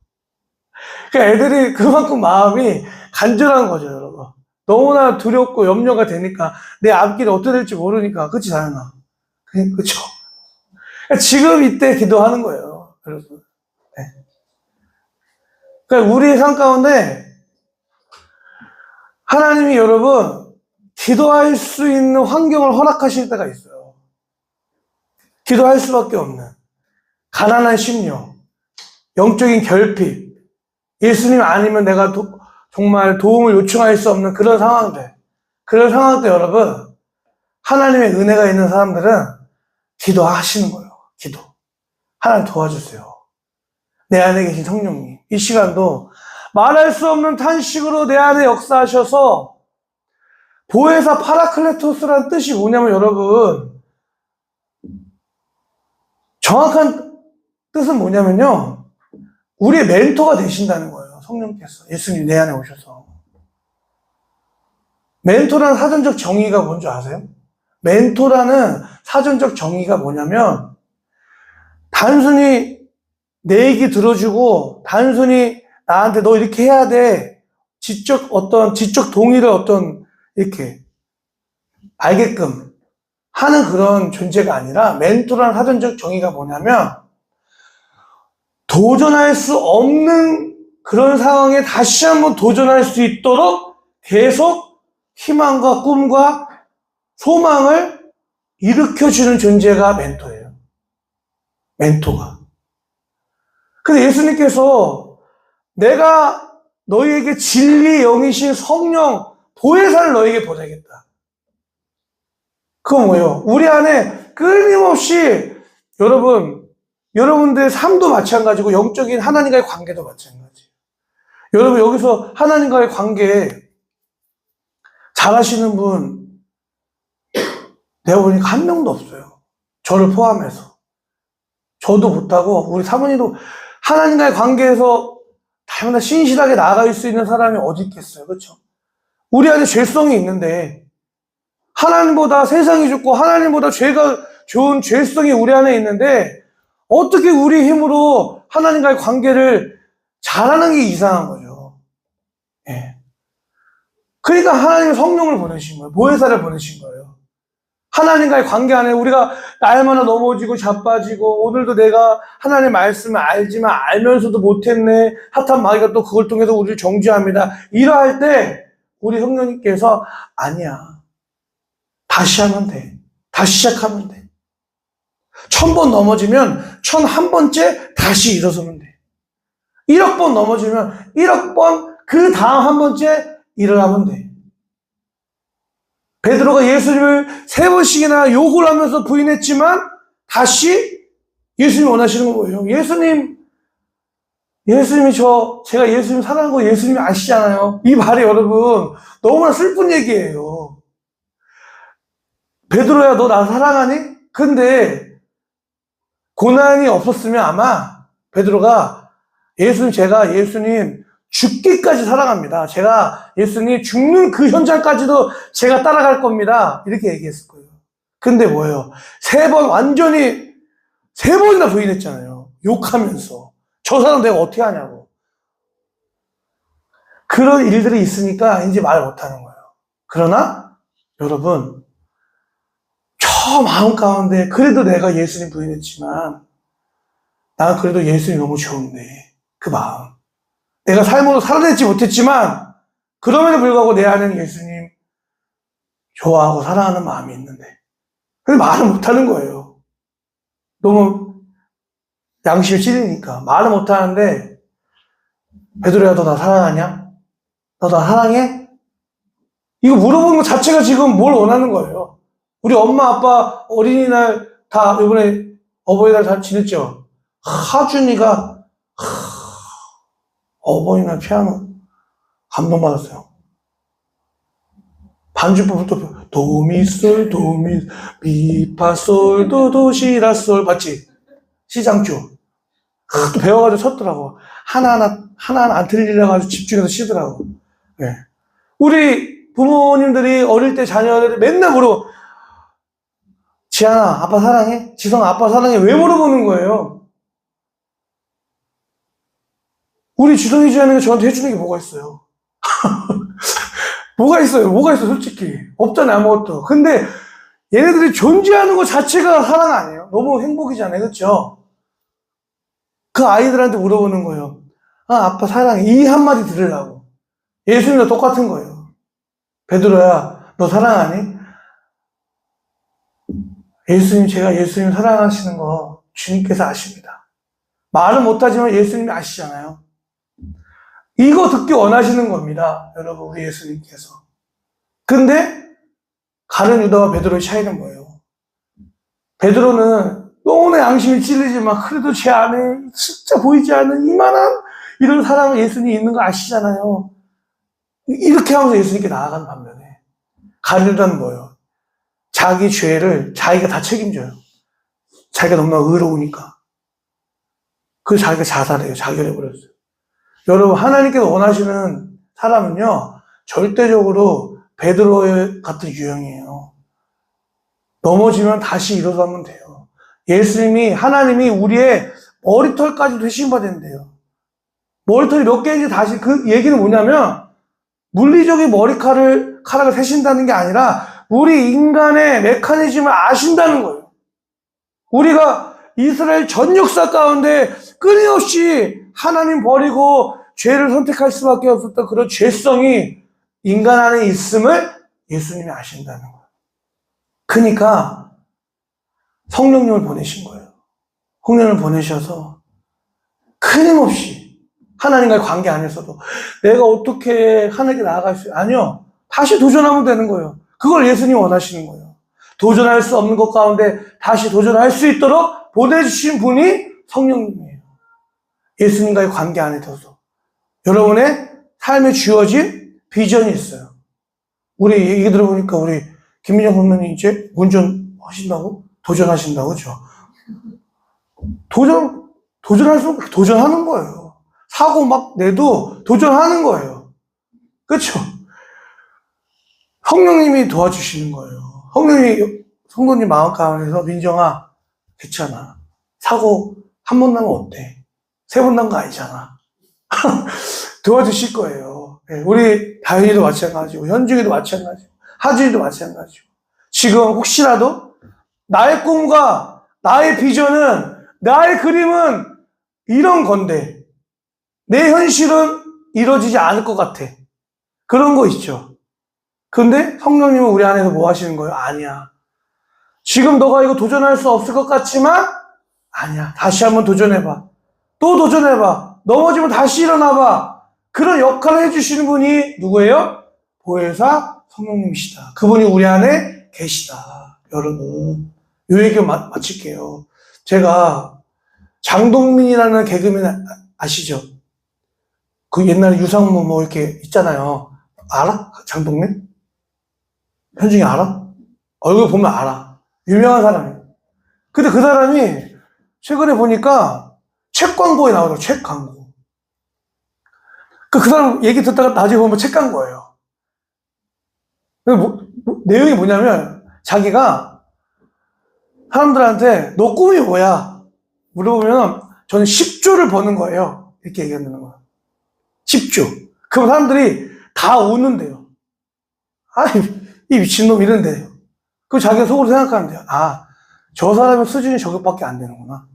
그러니까 애들이 그만큼 마음이 간절한 거죠, 여러분. 너무나 두렵고 염려가 되니까, 내 앞길이 어떻게 될지 모르니까, 그치, 다현아? 그쵸? 그러니까 지금 이때 기도하는 거예요, 여러분. 네. 그러니까 우리의 삶 가운데, 하나님이 여러분, 기도할 수 있는 환경을 허락하실 때가 있어요. 기도할 수밖에 없는 가난한 심령, 영적인 결핍, 예수님 아니면 내가 정말 도움을 요청할 수 없는 그런 상황들 여러분, 하나님의 은혜가 있는 사람들은 기도하시는 거예요. 기도. 하나님 도와주세요. 내 안에 계신 성령님, 이 시간도 말할 수 없는 탄식으로 내 안에 역사하셔서 보혜사 파라클레토스라는 뜻이 뭐냐면 여러분, 정확한 뜻은 뭐냐면요, 우리의 멘토가 되신다는 거예요. 성령께서 예수님 내 안에 오셔서. 멘토라는 사전적 정의가 뭔지 아세요? 멘토라는 사전적 정의가 뭐냐면 단순히 내 얘기 들어주고 단순히 나한테 너 이렇게 해야 돼, 지적 동의를 이렇게 알게끔 하는 그런 존재가 아니라, 멘토라는 사전적 정의가 뭐냐면 도전할 수 없는 그런 상황에 다시 한번 도전할 수 있도록 계속 희망과 꿈과 소망을 일으켜주는 존재가 멘토예요. 멘토가. 근데 예수님께서 내가 너희에게 진리의 영이신 성령 보혜사를 너희에게 보내겠다. 그건 뭐예요? 우리 안에 끊임없이 여러분들의 삶도 마찬가지고 영적인 하나님과의 관계도 마찬가지예요. 여러분 여기서 하나님과의 관계 잘하시는 분 내가 보니까 한 명도 없어요. 저를 포함해서. 저도 못하고 우리 사모님도 하나님과의 관계에서 다양한 신실하게 나아갈 수 있는 사람이 어디 있겠어요. 그렇죠? 우리 안에 죄성이 있는데 하나님보다 세상이 좋고 하나님보다 죄가 좋은 죄성이 우리 안에 있는데 어떻게 우리 힘으로 하나님과의 관계를 잘하는 게 이상한 거죠. 예. 그러니까 하나님은 성령을 보내신 거예요. 보혜사를 보내신 거예요. 하나님과의 관계 안에 우리가 날마다 넘어지고 자빠지고 오늘도 내가 하나님의 말씀을 알지만 알면서도 못했네. 핫한 마귀가 또 그걸 통해서 우리를 정죄합니다. 이러할 때 우리 성령님께서 아니야. 다시 하면 돼. 다시 시작하면 돼. 1000번 넘어지면 1001번째 다시 일어서면 돼. 1억 번 넘어지면 1억 번 그 다음 한 번째 일어나면 돼. 베드로가 예수님을 3번씩이나 욕을 하면서 부인했지만 다시 예수님이 원하시는 건 뭐예요? 예수님이 제가 예수님 사랑하는 거 예수님이 아시잖아요. 이 말이 여러분 너무나 슬픈 얘기예요. 베드로야 너 나 사랑하니? 근데 고난이 없었으면 아마 베드로가 제가 예수님 죽기까지 사랑합니다. 제가 예수님 죽는 그 현장까지도 제가 따라갈 겁니다. 이렇게 얘기했을 거예요. 근데 뭐예요? 3번이나 부인했잖아요. 욕하면서. 저 사람 내가 어떻게 하냐고. 그런 일들이 있으니까 이제 말 못하는 거예요. 그러나 여러분 저 마음 가운데 그래도 내가 예수님 부인했지만 나는 그래도 예수님이 너무 좋은데 그 마음 내가 삶으로 살아내지 못했지만 그럼에도 불구하고 내 안에는 예수님 좋아하고 사랑하는 마음이 있는데 근데 말을 못하는 거예요. 너무 양심이 찔리니까 말을 못하는데 베드로야 너 나 사랑하냐? 너 나 사랑해? 이거 물어보는 것 자체가 지금 뭘 원하는 거예요. 우리 엄마 아빠 어린이날 다 이번에 어버이날 다 지냈죠? 하준이가 어버이날 피아노 감동받았어요. 반주법을 또 도미솔 도미 미파솔 도도시라솔 맞지? 시장조 또 배워가지고 쳤더라고. 하나하나 안 틀리려고 아주 집중해서 치더라고. 네. 우리 부모님들이 어릴 때 자녀들이 맨날 물어 지한아 아빠 사랑해? 지성아 아빠 사랑해? 왜 물어보는 거예요? 우리 지성이 지한이가 저한테 해주는 게 뭐가 있어요? 뭐가 있어요? 솔직히 없잖아요 아무것도. 근데 얘네들이 존재하는 것 자체가 사랑 아니에요? 너무 행복이잖아요. 그렇죠? 그 아이들한테 물어보는 거예요. 아 아빠 사랑해 이 한마디 들으려고. 예수님도 똑같은 거예요. 베드로야 너 사랑하니? 제가 예수님 사랑하시는 거 주님께서 아십니다. 말은 못하지만 예수님이 아시잖아요. 이거 듣기 원하시는 겁니다. 여러분 우리 예수님께서. 근데 가룟 유다와 베드로의 차이는 뭐예요? 베드로는 너무나 양심이 찔리지만 그래도 제 안에 진짜 보이지 않는 이만한 이런 사랑을 예수님이 있는 거 아시잖아요. 이렇게 하면서 예수님께 나아가는 반면에 가룟 유다는 뭐예요? 자기 죄를 자기가 다 책임져요. 자기가 너무나 의로우니까. 그래서 자기가 자살해요. 자결해버렸어요. 여러분 하나님께서 원하시는 사람은요 절대적으로 베드로 같은 유형이에요. 넘어지면 다시 일어서면 돼요. 하나님이 우리의 머리털까지 되신 바 된대요. 머리털이 몇 개인지 다시 그 얘기는 뭐냐면 물리적인 머리카락을 세신다는 게 아니라 우리 인간의 메커니즘을 아신다는 거예요. 우리가 이스라엘 전 역사 가운데 끊임없이 하나님 버리고 죄를 선택할 수밖에 없었던 그런 죄성이 인간 안에 있음을 예수님이 아신다는 거예요. 그러니까 성령님을 보내신 거예요. 성령을 보내셔서 끊임없이 하나님과의 관계 안에서도 내가 어떻게 하나님께 나아갈 수 아니요. 다시 도전하면 되는 거예요. 그걸 예수님이 원하시는 거예요. 도전할 수 없는 것 가운데 다시 도전할 수 있도록 보내주신 분이 성령님이에요. 예수님과의 관계 안에 둬서 여러분의 삶에 주어진 비전이 있어요. 우리 얘기 들어보니까 우리 김민정 선배님 이제 운전 하신다고? 도전하신다고, 그죠? 도전할수록 도전하는 거예요. 사고 막 내도 도전하는 거예요. 그쵸? 성령님이 도와주시는 거예요. 성도님 마음 가운데서 민정아, 괜찮아. 사고 한 번 나면 어때? 세 번 난 거 아니잖아. 도와주실 거예요. 우리 다현이도 마찬가지고, 현중이도 마찬가지고, 하준이도 마찬가지고. 지금 혹시라도 나의 꿈과 나의 비전은, 나의 그림은 이런 건데, 내 현실은 이루어지지 않을 것 같아. 그런 거 있죠. 근데 성령님은 우리 안에서 뭐 하시는 거예요? 아니야. 지금 너가 이거 도전할 수 없을 것 같지만, 아니야. 다시 한번 도전해봐. 또 도전해봐. 넘어지면 다시 일어나봐. 그런 역할을 해주시는 분이 누구예요? 보혜사 성령님이시다. 그분이 우리 안에 계시다. 여러분, 이 얘기 마칠게요. 제가 장동민이라는 개그맨 아시죠? 그 옛날에 유상무 뭐 이렇게 있잖아요. 알아? 장동민? 현중이 알아? 얼굴 보면 알아. 유명한 사람이에요. 근데 그 사람이 최근에 보니까 책 광고에 나오더라고, 책 광고. 그 사람 얘기 듣다가 나중에 보면 책 광고예요. 내용이 뭐냐면, 자기가 사람들한테 너 꿈이 뭐야? 물어보면 저는 10조를 버는 거예요. 이렇게 얘기하는 거예요. 10조. 그럼 사람들이 다 웃는데요. 아이, 이 미친놈 이런데요. 그 자기가 속으로 생각하는데요. 아, 저 사람의 수준이 저것밖에 안 되는구나.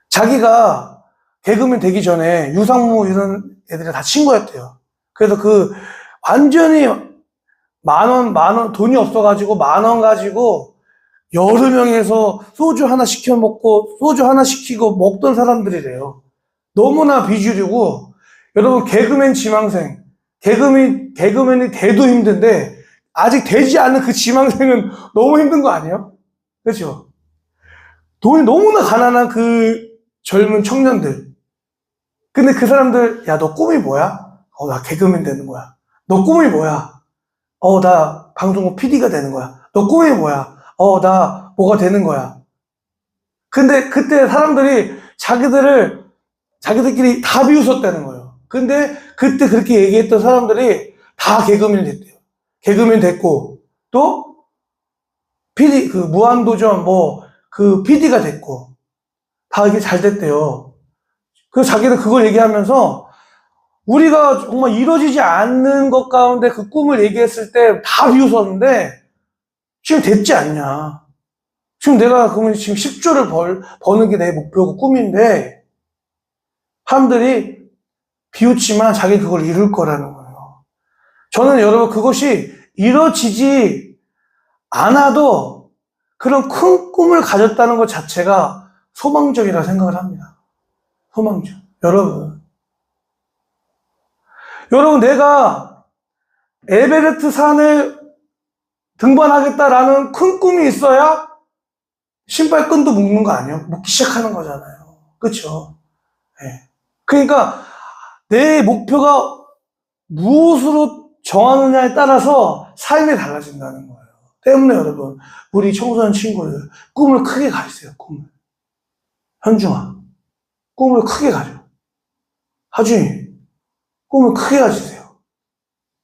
자기가 개그맨 되기 전에 유상무 이런 애들이 다 친구였대요. 그래서 완전히 만 원, 돈이 없어가지고 10,000원 가지고 여러 명에서 소주 하나 시켜 먹고, 소주 하나 시키고 먹던 사람들이래요. 너무나 비주류고, 여러분, 개그맨 지망생, 개그맨이 돼도 힘든데, 아직 되지 않은 그 지망생은 너무 힘든 거 아니에요? 그렇죠? 돈이 너무나 가난한 그 젊은 청년들. 근데 그 사람들, 야, 너 꿈이 뭐야? 나 개그맨 되는 거야. 너 꿈이 뭐야? 나 방송국 PD가 되는 거야. 너 꿈이 뭐야? 나 뭐가 되는 거야. 근데 그때 사람들이 자기들끼리 다 비웃었다는 거예요. 근데 그때 그렇게 얘기했던 사람들이 다 개그맨이 됐대요. 개그맨 됐고, 또, PD, 무한도전, PD가 됐고, 다 이게 잘 됐대요. 그래서 자기는 그걸 얘기하면서, 우리가 정말 이루어지지 않는 것 가운데 그 꿈을 얘기했을 때 다 비웃었는데, 지금 됐지 않냐. 지금 내가 그러면 지금 10조를 버는 게 내 목표고 꿈인데, 사람들이 비웃지만 자기 그걸 이룰 거라는 거예요. 저는 여러분 그것이 이루어지지 않아도 그런 큰 꿈을 가졌다는 것 자체가 소망적이라 생각을 합니다. 소망적. 여러분, 내가 에베레스트 산을 등반하겠다라는 큰 꿈이 있어야 신발끈도 묶는 거 아니에요? 묶기 시작하는 거잖아요. 그렇죠? 네. 그러니까 내 목표가 무엇으로 정하느냐에 따라서 삶이 달라진다는 거예요. 때문에 여러분, 우리 청소년 친구들 꿈을 크게 가지세요. 꿈을. 현중아, 꿈을 크게 가져. 하준이, 꿈을 크게 가지세요.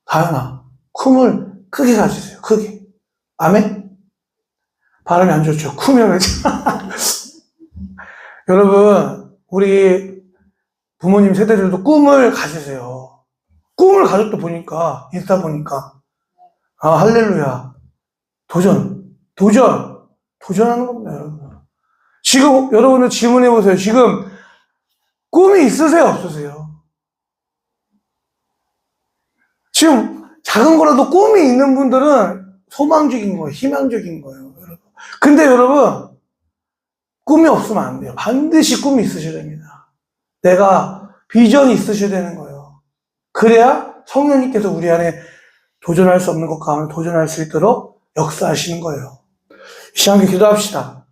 다현아, 꿈을 크게 가지세요. 크게. 아멘? 발음이 안 좋죠. 크면 여러분, 우리 부모님 세대들도 꿈을 가지세요. 꿈을 가졌다 보니까, 인스타 보니까, 할렐루야. 도전하는 겁니다, 여러분. 지금, 여러분들 질문해보세요. 지금, 꿈이 있으세요, 없으세요? 지금, 작은 거라도 꿈이 있는 분들은 소망적인 거예요, 희망적인 거예요, 여러분. 근데 여러분, 꿈이 없으면 안 돼요. 반드시 꿈이 있으셔야 됩니다. 내가 비전이 있으셔야 되는 거예요. 그래야 성령님께서 우리 안에 도전할 수 없는 것 가운데 도전할 수 있도록 역사하시는 거예요. 이 시간에 기도합시다.